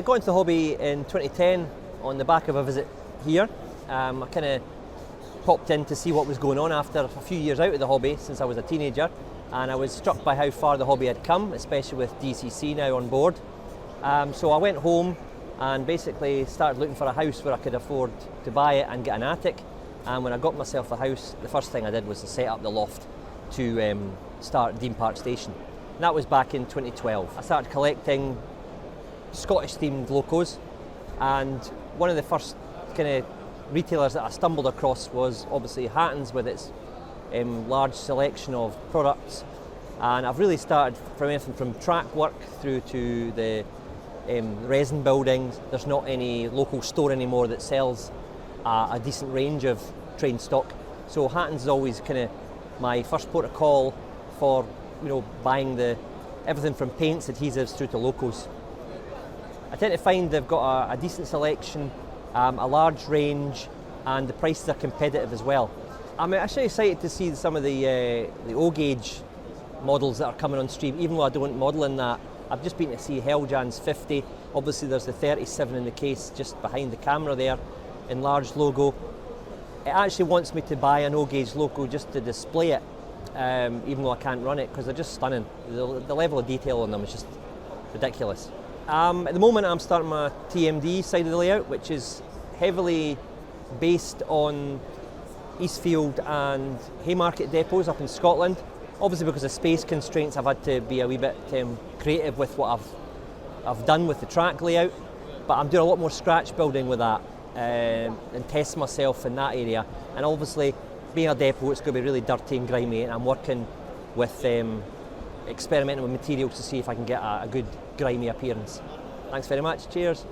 Got into the hobby in 2010 on the back of a visit here. I kind of popped in to see what was going on after a few years out of the hobby since I was a teenager, and I was struck by how far the hobby had come, especially with DCC now on board. So I went home and basically started looking for a house where I could afford to buy it and get an attic. And when I got myself a house, the first thing I did was to set up the loft to start Dean Park Station. And that was back in 2012. I started collecting Scottish themed locos, and one of the first kind of retailers that I stumbled across was obviously Hattons with its large selection of products. And I've really started from anything from track work through to the resin buildings. There's not any local store anymore that sells a decent range of train stock, so Hattons is always kind of my first port of call for buying everything from paints, adhesives through to locos. I tend to find they've got a decent selection, a large range, and the prices are competitive as well. I'm actually excited to see some of the O-gauge models that are coming on stream, even though I don't model in that. I've just been to see Helljan's 50. Obviously there's the 37 in the case just behind the camera there, enlarged logo. It actually wants me to buy an O-gauge loco just to display it, even though I can't run it, because they're just stunning. The level of detail on them is just ridiculous. At the moment I'm starting my TMD side of the layout, which is heavily based on Eastfield and Haymarket depots up in Scotland. Obviously because of space constraints I've had to be a wee bit creative with what I've done with the track layout, but I'm doing a lot more scratch building with that and test myself in that area. And obviously being a depot, it's going to be really dirty and grimy, and I'm working with experimenting with materials to see if I can get a good grimy appearance. Thanks very much, cheers.